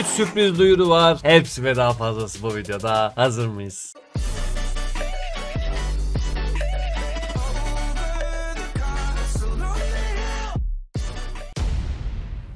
adet sürpriz duyuru var. Hepsi ve daha fazlası bu videoda. Hazır mıyız?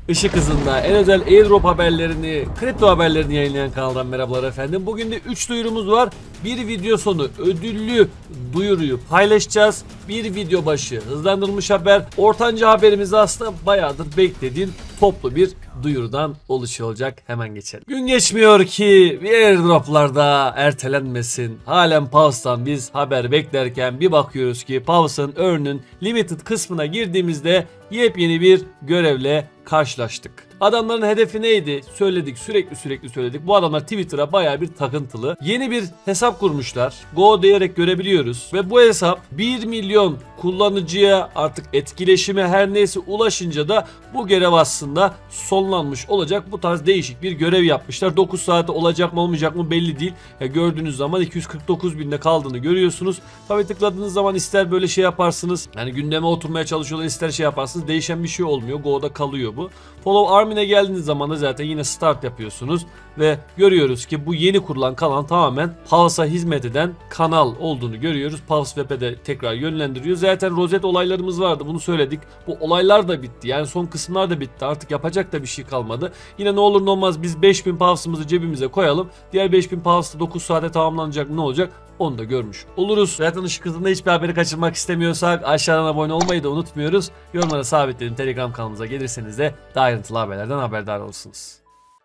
Işık hızında en özel airdrop haberlerini, kripto haberlerini yayınlayan kanaldan merhabalar efendim. Bugün de 3 duyurumuz var. Bir video sonu ödüllü duyuruyu paylaşacağız. Bir video başı hızlandırılmış haber. Ortanca haberimiz aslında bayağıdır beklediğin toplu bir duyurudan oluşuyor olacak. Hemen geçelim. Gün geçmiyor ki airdroplarda ertelenmesin. Halen Pulse'dan biz haber beklerken bir bakıyoruz ki Pulse'ın Earn'ün limited kısmına girdiğimizde yepyeni bir görevle karşılaştık. Adamların hedefi neydi? Söyledik, sürekli söyledik. Bu adamlar Twitter'a bayağı bir takıntılı. Yeni bir hesap kurmuşlar. Go diyerek görebiliyoruz. Ve bu hesap 1 milyon kullanıcıya artık etkileşime her neyse ulaşınca da bu görev aslında sonlanmış olacak. Bu tarz değişik bir görev yapmışlar. 9 saate olacak mı olmayacak mı belli değil. Gördüğünüz zaman 249 binde kaldığını görüyorsunuz. Tabii tıkladığınız zaman ister böyle şey yaparsınız. Yani gündeme oturmaya çalışıyorlar, ister şey yaparsınız. Değişen bir şey olmuyor. Go'da kalıyor bu. Follow Army'ne geldiğiniz zaman da zaten yine start yapıyorsunuz ve görüyoruz ki bu yeni kurulan kanal tamamen Pulse'a hizmet eden kanal olduğunu görüyoruz. Pulse Web'e de tekrar yönlendiriyor. Zaten rozet olaylarımız vardı, bunu söyledik. Bu olaylar da bitti. Yani son kısımlar da bitti. Artık yapacak da bir şey kalmadı. Yine ne olur ne olmaz biz 5000 Pulse'ımızı cebimize koyalım. Diğer 5000 Pulse'da 9 saate tamamlanacak, ne olacak? Onu da görmüş oluruz. Zaten ışık hızında hiçbir haberi kaçırmak istemiyorsak aşağıdan abone olmayı da unutmuyoruz. Yorumlara sabitledim. Telegram kanalımıza gelirseniz de daha ayrıntılı haberlerden haberdar olursunuz.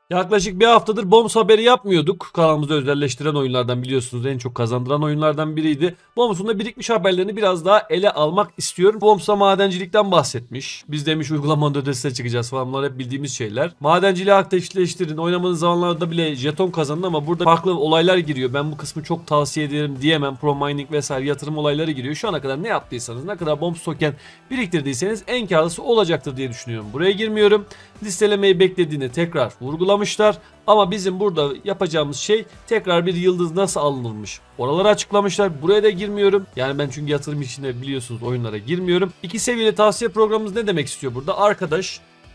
Yaklaşık bir haftadır Bombs haberi yapmıyorduk. Kanalımızda özelleştiren oyunlardan, biliyorsunuz en çok kazandıran oyunlardan biriydi. Bombs'un da birikmiş haberlerini biraz daha ele almak istiyorum. Bombs'a madencilikten bahsetmiş. Biz demiş uygulamanın ötesine çıkacağız falan, bunlar hep bildiğimiz şeyler. Madenciliği aktifleştirin. Oynamanız zamanlarda bile jeton kazanın ama burada farklı olaylar giriyor. Ben bu kısmı çok tavsiye ederim diyemem. Pro mining vesaire yatırım olayları giriyor. Şu ana kadar ne yaptıysanız, ne kadar Bombs token biriktirdiyseniz en karlısı olacaktır diye düşünüyorum. Buraya girmiyorum. Listelemeyi beklediğini tekrar vurgulamışlar. Ama bizim burada yapacağımız şey tekrar bir yıldız nasıl alınırmış, oraları açıklamışlar. Buraya da girmiyorum. Yani ben çünkü yatırım işine biliyorsunuz oyunlara girmiyorum. 2 seviyeli tavsiye programımız ne demek istiyor burada?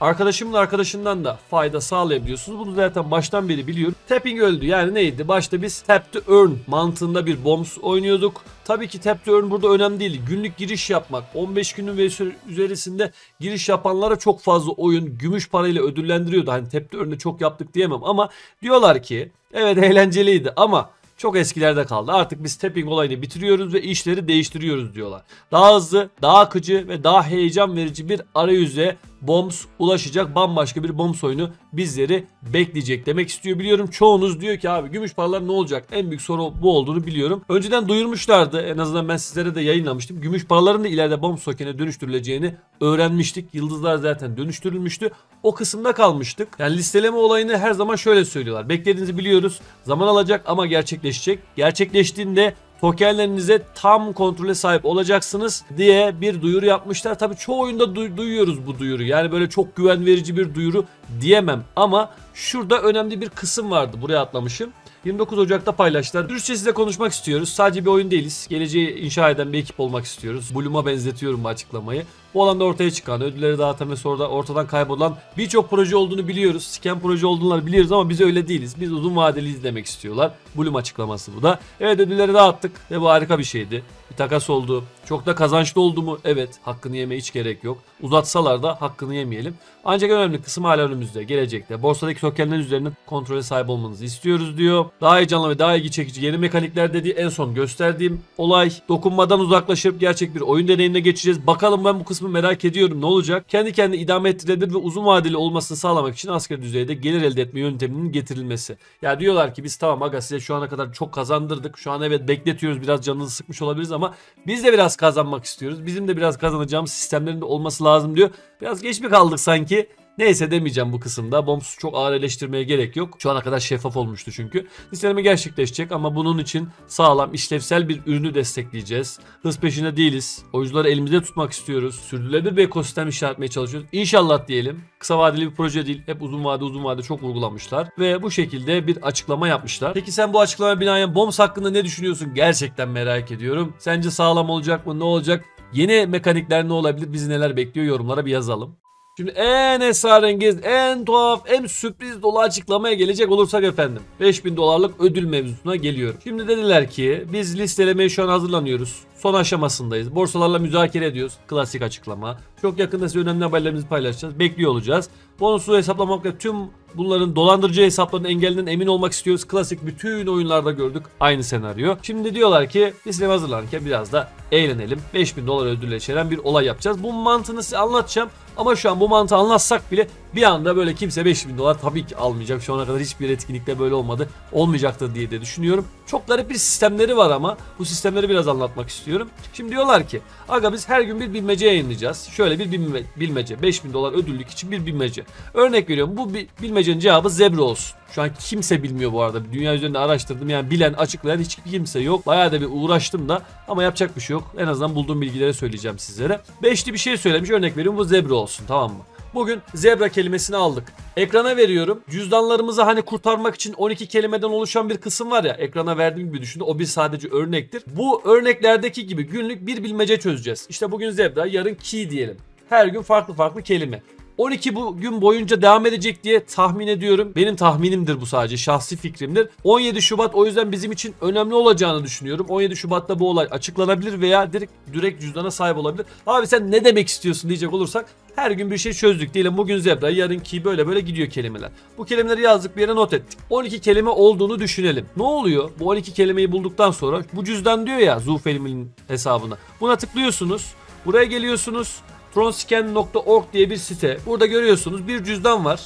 Arkadaşımın arkadaşından da fayda sağlayabiliyorsunuz. Bunu zaten baştan beri biliyorum. Tapping öldü. Yani neydi? Başta biz tap to earn mantığında bir Bombs oynuyorduk. Tabii ki tap to earn burada önemli değil. Günlük giriş yapmak. 15 günün ve üzerisinde giriş yapanlara çok fazla oyun gümüş parayla ödüllendiriyordu. Hani tap to earn'de çok yaptık diyemem ama diyorlar ki evet eğlenceliydi ama çok eskilerde kaldı. Artık biz tapping olayını bitiriyoruz ve işleri değiştiriyoruz diyorlar. Daha hızlı, daha akıcı ve daha heyecan verici bir arayüze Bombs ulaşacak. Bambaşka bir Bombs oyunu bizleri bekleyecek demek istiyor. Biliyorum çoğunuz diyor ki abi gümüş paralar ne olacak? En büyük soru bu olduğunu biliyorum. Önceden duyurmuşlardı. En azından ben sizlere de yayınlamıştım. Gümüş paraların da ileride Bombs token'e dönüştürüleceğini öğrenmiştik. Yıldızlar zaten dönüştürülmüştü. O kısımda kalmıştık. Yani listeleme olayını her zaman şöyle söylüyorlar. Beklediğinizi biliyoruz. Zaman alacak ama gerçekleşecek. Gerçekleştiğinde tokenlerinize tam kontrole sahip olacaksınız diye bir duyuru yapmışlar. Tabii çoğu oyunda duyuyoruz bu duyuru. Yani böyle çok güven verici bir duyuru diyemem ama şurada önemli bir kısım vardı. Buraya atlamışım. 29 Ocak'ta paylaştılar. Dürüstçe size konuşmak istiyoruz. Sadece bir oyun değiliz. Geleceği inşa eden bir ekip olmak istiyoruz. Bloom'a benzetiyorum bu açıklamayı. Bu alanda ortaya çıkan, ödülleri dağıtan ve sonra ortadan kaybolan birçok proje olduğunu biliyoruz. Scam proje olduğunu biliyoruz ama biz öyle değiliz. Biz uzun vadeliyiz demek istiyorlar. Bloom açıklaması bu da. Evet, ödülleri dağıttık ve bu harika bir şeydi. Bir takas oldu. Çok da kazançlı oldu mu? Evet. Hakkını yemeye hiç gerek yok. Uzatsalar da hakkını yemeyelim. Ancak önemli kısım hala önümüzde. Gelecekte. Borsadaki tokenler üzerine kontrole sahip olmanızı istiyoruz diyor. Daha heyecanlı ve daha ilgi çekici yeni mekanikler dediği en son gösterdiğim olay. Dokunmadan uzaklaşıp gerçek bir oyun deneyimine geçeceğiz. Bakalım, ben bu kısmı merak ediyorum. Ne olacak? Kendi kendine idame ettirilebilir ve uzun vadeli olmasını sağlamak için asgari düzeyde gelir elde etme yönteminin getirilmesi. Ya diyorlar ki biz tamam aga size şu ana kadar çok kazandırdık. Şu an evet bekletiyoruz. Biraz canınızı sıkmış olabiliriz ama biz de biraz kazanmak istiyoruz. Bizim de biraz kazanacağımız sistemlerin de olması lazım diyor. Biraz geç mi kaldık sanki? Neyse demeyeceğim bu kısımda. Bombs çok ağır eleştirmeye gerek yok. Şu ana kadar şeffaf olmuştu çünkü. Listeleme gerçekleşecek ama bunun için sağlam, işlevsel bir ürünü destekleyeceğiz. Hız peşinde değiliz. Oyuncuları elimizde tutmak istiyoruz. Sürdürülebilir bir ekosistem inşa etmeye çalışıyoruz. İnşallah diyelim. Kısa vadeli bir proje değil. Hep uzun vade çok vurgulamışlar. Ve bu şekilde bir açıklama yapmışlar. Peki sen bu açıklamaya binaen Bombs hakkında ne düşünüyorsun? Gerçekten merak ediyorum. Sence sağlam olacak mı? Ne olacak? Yeni mekanikler ne olabilir? Bizi neler bekliyor? Yorumlara bir yazalım. Şimdi en esrarengiz, en tuhaf, en sürpriz dolu açıklamaya gelecek olursak efendim, 5000 dolarlık ödül mevzusuna geliyorum. Şimdi dediler ki biz listelemeye şu an hazırlanıyoruz. Son aşamasındayız. Borsalarla müzakere ediyoruz. Klasik açıklama. Çok yakında size önemli haberlerimizi paylaşacağız. Bekliyor olacağız. Bonusu hesaplamakla tüm bunların dolandırıcı hesaplarının engelinden emin olmak istiyoruz. Klasik bütün oyunlarda gördük aynı senaryo. Şimdi diyorlar ki listeme hazırlanırken biraz da eğlenelim. 5000 dolar ödülle içeren bir olay yapacağız. Bu mantığını size anlatacağım. Ama şu an bu mantığı anlatsak bile bir anda böyle kimse 5000 dolar tabii ki almayacak. Şu ana kadar hiçbir etkinlikte böyle olmadı. Olmayacaktır diye de düşünüyorum. Çok garip bir sistemleri var ama bu sistemleri biraz anlatmak istiyorum. Şimdi diyorlar ki aga biz her gün bir bilmece yayınlayacağız. Şöyle bir bilmece. 5000 dolar ödüllük için bir bilmece. Örnek veriyorum, bu bilmecenin cevabı zebra olsun. Şu an kimse bilmiyor bu arada. Dünya üzerinde araştırdım, yani bilen, açıklayan hiç kimse yok. Bayağı da bir uğraştım da ama yapacak bir şey yok. En azından bulduğum bilgileri söyleyeceğim sizlere. Beşli bir şey söylemiş, örnek veriyorum, bu zebra olsun, tamam mı? Bugün zebra kelimesini aldık. Ekrana veriyorum. Cüzdanlarımızı hani kurtarmak için 12 kelimeden oluşan bir kısım var ya. Ekrana verdiğim gibi düşünün. O bir sadece örnektir. Bu örneklerdeki gibi günlük bir bilmece çözeceğiz. İşte bugün zebra, yarın key diyelim. Her gün farklı farklı kelime. 12 gün boyunca devam edecek diye tahmin ediyorum. Benim tahminimdir bu, sadece şahsi fikrimdir. 17 Şubat o yüzden bizim için önemli olacağını düşünüyorum. 17 Şubat'ta bu olay açıklanabilir veya direkt cüzdana sahip olabilir. Abi sen ne demek istiyorsun diyecek olursak, her gün bir şey çözdük diyelim. Bugün zebra, yarınki böyle gidiyor kelimeler. Bu kelimeleri yazdık, bir yere not ettik. 12 kelime olduğunu düşünelim. Ne oluyor? Bu 12 kelimeyi bulduktan sonra bu cüzdan diyor ya, Zufilm'in hesabına. Buna tıklıyorsunuz. Buraya geliyorsunuz. Tronscan.org diye bir site. Burada görüyorsunuz bir cüzdan var.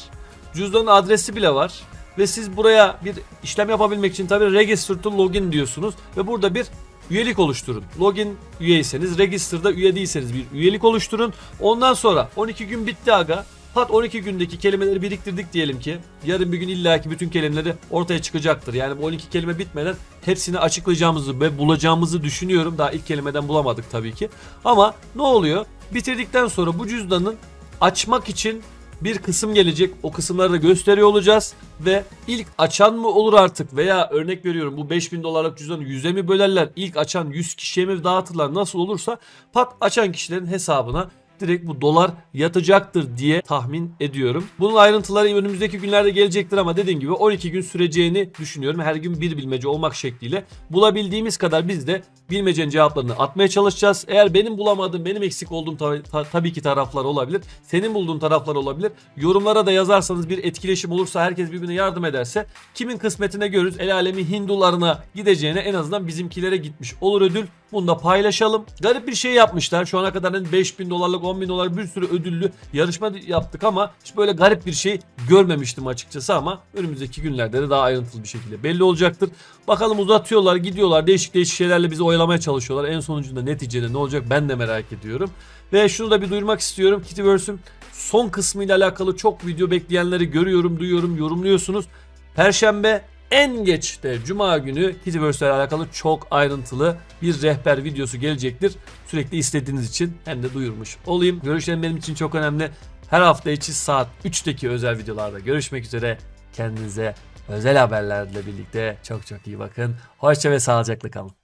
Cüzdanın adresi bile var. Ve siz buraya bir işlem yapabilmek için tabii register to login diyorsunuz. Ve burada bir üyelik oluşturun. Login üyeyseniz, register'da üye değilseniz bir üyelik oluşturun. Ondan sonra 12 gün bitti aga. 12 gündeki kelimeleri biriktirdik diyelim ki. Yarın bir gün illaki bütün kelimeleri ortaya çıkacaktır. Yani bu 12 kelime bitmeden hepsini açıklayacağımızı ve bulacağımızı düşünüyorum. Daha ilk kelimeden bulamadık tabii ki. Ama ne oluyor? Bitirdikten sonra bu cüzdanın açmak için bir kısım gelecek. O kısımları da gösteriyor olacağız. Ve ilk açan mı olur artık, veya örnek veriyorum bu 5000 dolarlık cüzdanı 100'e mi bölerler? İlk açan 100 kişiye mi dağıtırlar? Nasıl olursa açan kişilerin hesabına direkt bu dolar yatacaktır diye tahmin ediyorum. Bunun ayrıntıları önümüzdeki günlerde gelecektir ama dediğim gibi 12 gün süreceğini düşünüyorum. Her gün bir bilmece olmak şekliyle bulabildiğimiz kadar biz de bilmecenin cevaplarını atmaya çalışacağız. Eğer benim bulamadığım, benim eksik olduğum tabii ki taraflar olabilir. Senin bulduğun taraflar olabilir. Yorumlara da yazarsanız, bir etkileşim olursa, herkes birbirine yardım ederse kimin kısmetine görürüz. El alemi Hindularına gideceğine en azından bizimkilere gitmiş olur ödül. Bunu da paylaşalım. Garip bir şey yapmışlar. Şu ana kadar 5000 dolarlık, 10.000 dolar bir sürü ödüllü yarışma yaptık ama hiç böyle garip bir şey görmemiştim açıkçası, ama önümüzdeki günlerde de daha ayrıntılı bir şekilde belli olacaktır. Bakalım, uzatıyorlar, gidiyorlar, değişik şeylerle bizi oyalamaya çalışıyorlar. En sonucunda neticede ne olacak ben de merak ediyorum. Ve şunu da bir duyurmak istiyorum. Kittyverse'ün son kısmıyla alakalı çok video bekleyenleri görüyorum, duyuyorum, yorumluyorsunuz. Perşembe, en geç de Cuma günü Kittyverse ile alakalı çok ayrıntılı bir rehber videosu gelecektir. Sürekli istediğiniz için hem de duyurmuş olayım. Görüşlerim benim için çok önemli. Her hafta içi saat 3'teki özel videolarda görüşmek üzere. Kendinize özel haberlerle birlikte çok iyi bakın. Hoşça ve sağlıcakla kalın.